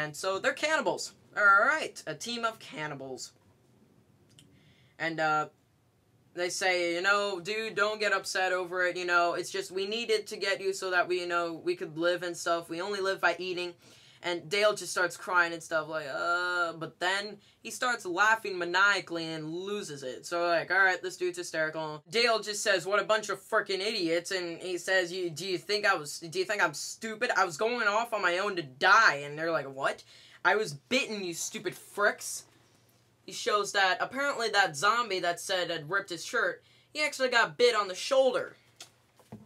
And so they're cannibals. Alright, a team of cannibals. And, they say, you know, dude, don't get upset over it, you know, it's just, we needed to get you so that we, you know, we could live and stuff. We only live by eating. And Dale just starts crying and stuff, like, but then he starts laughing maniacally and loses it. So, like, alright, this dude's hysterical. Dale just says, what a bunch of frickin' idiots, and he says, do you think I'm stupid? I was going off on my own to die, and they're like, what? I was bitten, you stupid fricks. He shows that, apparently that zombie that said had ripped his shirt, he actually got bit on the shoulder.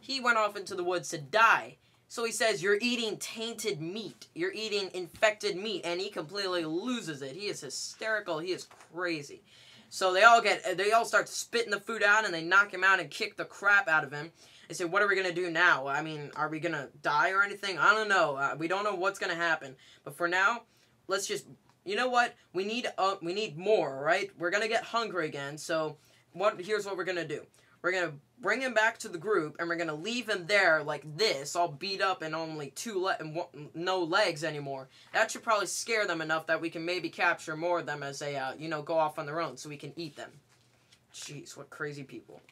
He went off into the woods to die. So he says, you're eating tainted meat. You're eating infected meat. And he completely loses it. He is hysterical. He is crazy. So they all start spitting the food out, and they knock him out and kick the crap out of him. They say, what are we going to do now? I mean, are we going to die or anything? I don't know. We don't know what's going to happen. But for now, let's just... You know what? We need more, right? We're gonna get hungry again, so here's what we're gonna do. We're gonna bring him back to the group, and we're gonna leave him there like this, all beat up and only no legs anymore. That should probably scare them enough that we can maybe capture more of them as they, you know, go off on their own, so we can eat them. Jeez, what crazy people.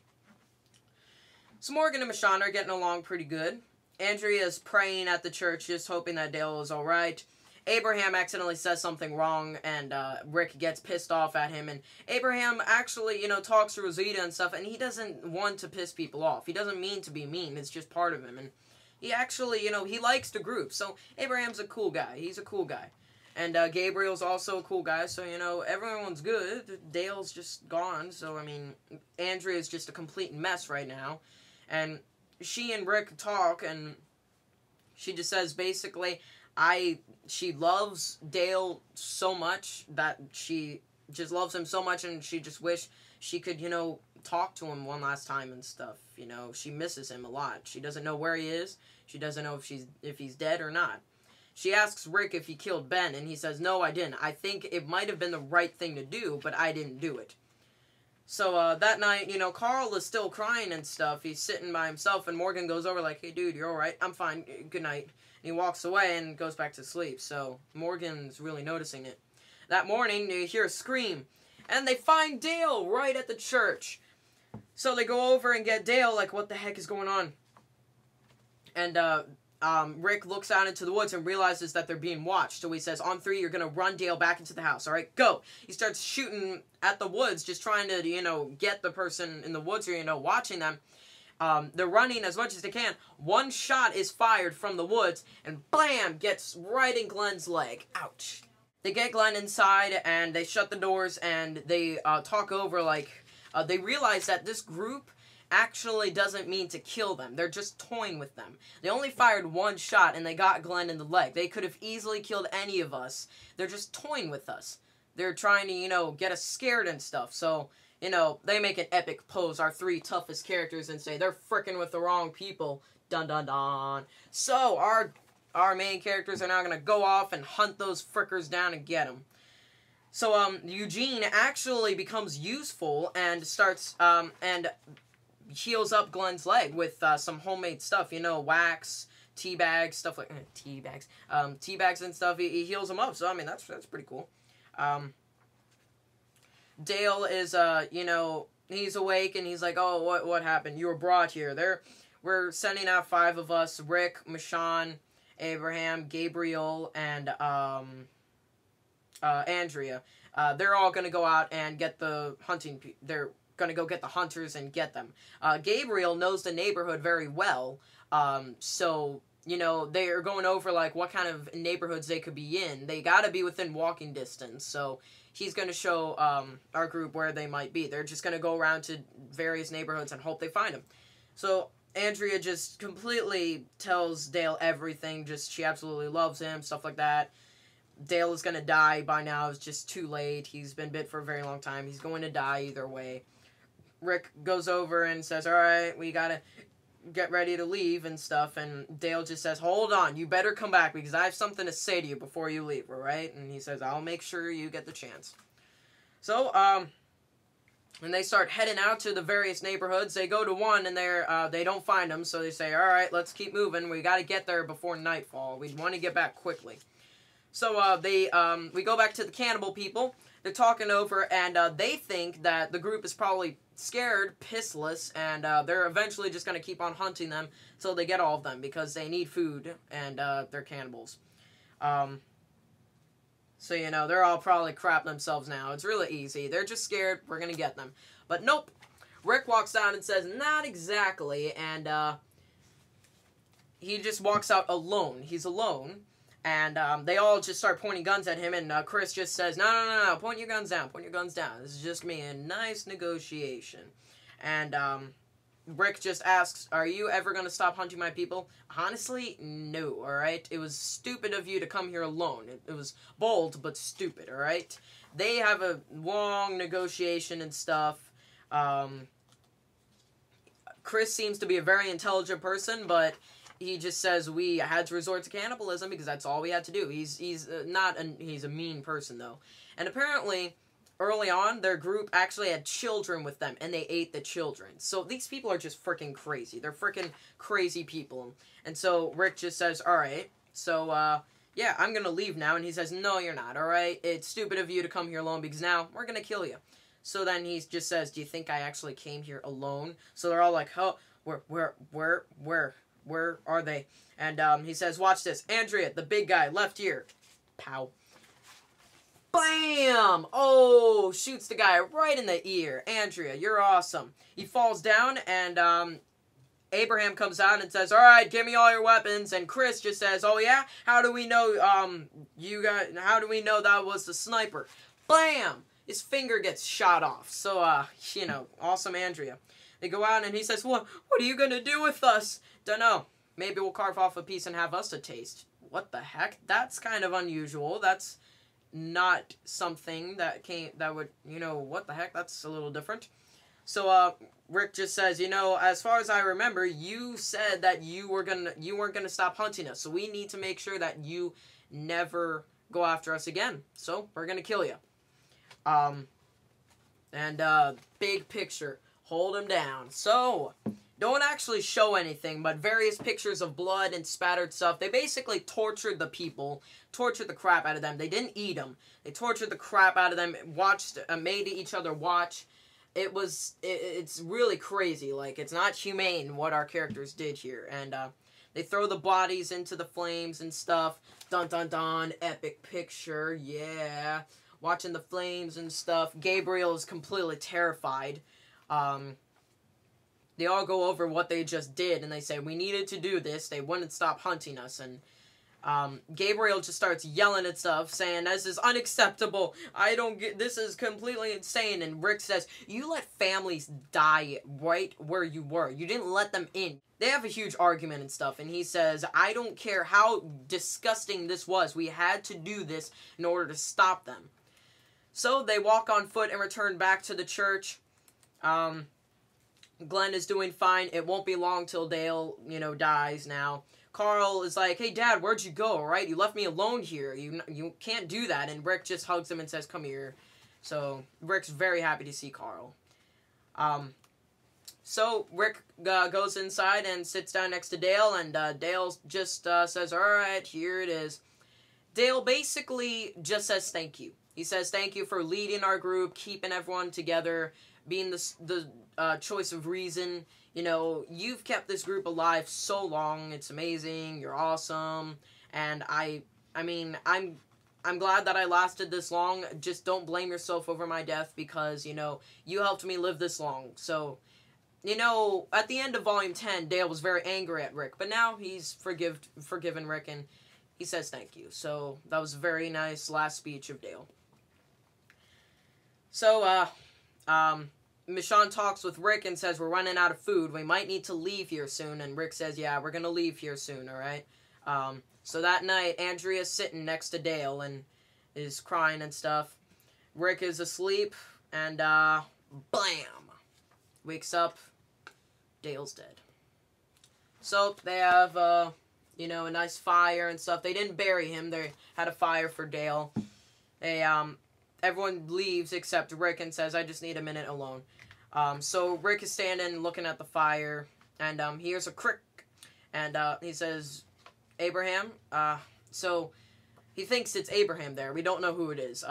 So Morgan and Michonne are getting along pretty good. Andrea's praying at the church, just hoping that Dale is alright. Abraham accidentally says something wrong, and Rick gets pissed off at him, and Abraham actually, you know, talks to Rosita and stuff, and he doesn't want to piss people off. He doesn't mean to be mean, it's just part of him, and he actually, you know, he likes the group, so Abraham's a cool guy. He's a cool guy. And Gabriel's also a cool guy, so, you know, everyone's good. Dale's just gone, so, I mean, Andrea's just a complete mess right now, and she and Rick talk, and she just says, basically... she loves Dale so much that she just loves him so much, and she just wish she could, you know, talk to him one last time and stuff. You know, she misses him a lot. She doesn't know where he is. She doesn't know if he's dead or not. She asks Rick if he killed Ben, and he says, no, I didn't. I think it might have been the right thing to do, but I didn't do it. So, that night, you know, Carl is still crying and stuff. He's sitting by himself, and Morgan goes over like, hey, dude, you're alright? I'm fine. Good night. He walks away and goes back to sleep, so Morgan's really noticing it. That morning, you hear a scream, and they find Dale right at the church. So they go over and get Dale, like, what the heck is going on? And, Rick looks out into the woods and realizes that they're being watched, so he says, on 3, you're gonna run Dale back into the house, alright? Go! He starts shooting at the woods, just trying to, you know, get the person in the woods or, you know, watching them. They're running as much as they can. One shot is fired from the woods, and blam, gets right in Glenn's leg. Ouch. They get Glenn inside, and they shut the doors, and they talk over, like, they realize that this group actually doesn't mean to kill them. They're just toying with them. They only fired one shot, and they got Glenn in the leg. They could have easily killed any of us. They're just toying with us. They're trying to, you know, get us scared and stuff, so... You know, they make an epic pose, our 3 toughest characters, and say, they're frickin' with the wrong people. Dun dun dun. So, our main characters are now gonna go off and hunt those frickers down and get them. So, Eugene actually becomes useful and starts, and heals up Glenn's leg with, some homemade stuff. You know, wax, tea bags, stuff like, tea bags and stuff. He heals him up, so, I mean, that's pretty cool. Dale is, you know, he's awake, and he's like, oh, what happened? You were brought here. We're sending out 5 of us, Rick, Michonne, Abraham, Gabriel, and, Andrea. They're all gonna go out and get the they're gonna go get the hunters and get them. Gabriel knows the neighborhood very well, so... You know, they are going over, like, what kind of neighborhoods they could be in. They gotta be within walking distance, so he's gonna show, our group where they might be. They're just gonna go around to various neighborhoods and hope they find them. So, Andrea just completely tells Dale everything, just, she absolutely loves him, stuff like that. Dale is gonna die by now, it's just too late. He's been bit for a very long time. He's going to die either way. Rick goes over and says, alright, we gotta... get ready to leave and stuff, and Dale just says, hold on, you better come back because I have something to say to you before you leave, alright? And he says, I'll make sure you get the chance. So, and they start heading out to the various neighborhoods. They go to one, and they don't find them, so they say, alright, let's keep moving. We gotta get there before nightfall. We want to get back quickly. So we go back to the cannibal people. They're talking over, and they think that the group is probably scared, pissless, and they're eventually just going to keep on hunting them till they get all of them, because they need food, and they're cannibals. So, you know, they're all probably crap themselves now. It's really easy. They're just scared. We're going to get them. But nope. Rick walks out and says, not exactly, and he just walks out alone. He's alone. And they all just start pointing guns at him, and Chris just says, no, point your guns down, point your guns down. This is just me, a nice negotiation. And Rick just asks, are you ever going to stop hunting my people? Honestly, no, alright? It was stupid of you to come here alone. It was bold, but stupid, alright? They have a long negotiation and stuff. Chris seems to be a very intelligent person, but he just says we had to resort to cannibalism because that's all we had to do. He's a mean person, though. And apparently, early on, their group actually had children with them, and they ate the children. So these people are just freaking crazy. They're freaking crazy people. And so Rick just says, alright, so, yeah, I'm gonna leave now. And he says, no, you're not, alright? It's stupid of you to come here alone because now we're gonna kill you. So then he just says, do you think I actually came here alone? So they're all like, oh, where are they? And he says, watch this. Andrea, the big guy, left ear. Pow. Bam! Oh, shoots the guy right in the ear. Andrea, you're awesome. He falls down, and Abraham comes out and says, alright, give me all your weapons. And Chris just says, oh yeah? How do we know, how do we know that was the sniper? Bam! His finger gets shot off. So, you know, awesome Andrea. They go out, and he says, what are you gonna do with us? Dunno. Maybe we'll carve off a piece and have us a taste. What the heck? That's kind of unusual. That's not something that would, you know, what the heck? That's a little different. So, Rick just says, you know, as far as I remember, you said that you weren't gonna stop hunting us. So we need to make sure that you never go after us again. So we're gonna kill you. Big picture. Hold him down. So, don't actually show anything, but various pictures of blood and spattered stuff. They basically tortured the people, tortured the crap out of them. They didn't eat them. They tortured the crap out of them, made each other watch. It's really crazy. Like, it's not humane what our characters did here. And, they throw the bodies into the flames and stuff. Dun dun dun, epic picture, yeah. Watching the flames and stuff. Gabriel is completely terrified. They all go over what they just did, and they say, we needed to do this. They wouldn't stop hunting us, and Gabriel just starts yelling at stuff, saying, this is unacceptable. This is completely insane. And Rick says, you let families die right where you were. You didn't let them in. They have a huge argument and stuff, and he says, I don't care how disgusting this was. We had to do this in order to stop them. So they walk on foot and return back to the church. Glenn is doing fine. It won't be long till Dale, you know, dies now. Carl is like, hey, Dad, where'd you go, right? You left me alone here. You can't do that. And Rick just hugs him and says, come here. So Rick's very happy to see Carl. So Rick goes inside and sits down next to Dale, and Dale just says, all right, here it is. Dale basically just says thank you. He says thank you for leading our group, keeping everyone together, being the choice of reason. You know, you've kept this group alive so long. It's amazing. You're awesome. And I mean, I'm glad that I lasted this long. Just don't blame yourself over my death because, you know, you helped me live this long. So, you know, at the end of Volume 10, Dale was very angry at Rick. But now he's forgiven Rick, and he says thank you. So, that was a very nice last speech of Dale. So, Michonne talks with Rick and says, we're running out of food. We might need to leave here soon. And Rick says, yeah, we're going to leave here soon, alright? So that night, Andrea's sitting next to Dale and is crying and stuff. Rick is asleep, and, blam! Wakes up, Dale's dead. So, they have, you know, a nice fire and stuff. They didn't bury him. They had a fire for Dale. They, everyone leaves except Rick and says, I just need a minute alone. So Rick is standing looking at the fire, and he hears a crick, and he says, Abraham, so he thinks it's Abraham there. We don't know who it is.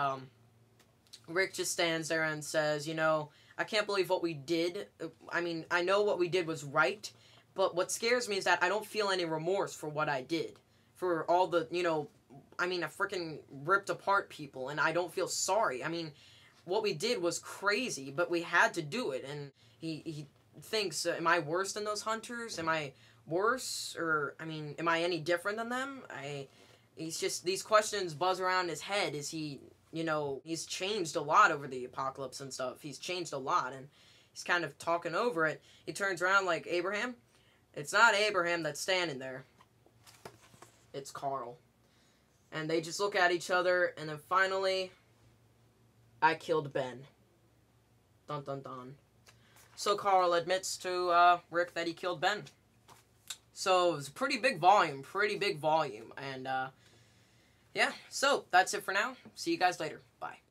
Rick just stands there and says, you know, I can't believe what we did. I mean, I know what we did was right, but what scares me is that I don't feel any remorse for what I did. For all the, you know, I mean, I freaking ripped apart people, and I don't feel sorry. I mean, what we did was crazy, but we had to do it. And he thinks, am I worse than those hunters? Am I worse? Or, I mean, am I any different than them? He's just, these questions buzz around his head. Is he, you know, he's changed a lot over the apocalypse and stuff. He's changed a lot, and he's kind of talking over it. He turns around like, Abraham? It's not Abraham that's standing there. It's Carl. And they just look at each other, and then finally, I killed Ben. Dun dun dun. So Carl admits to Rick that he killed Ben. So it was a pretty big volume. And yeah, so that's it for now. See you guys later. Bye.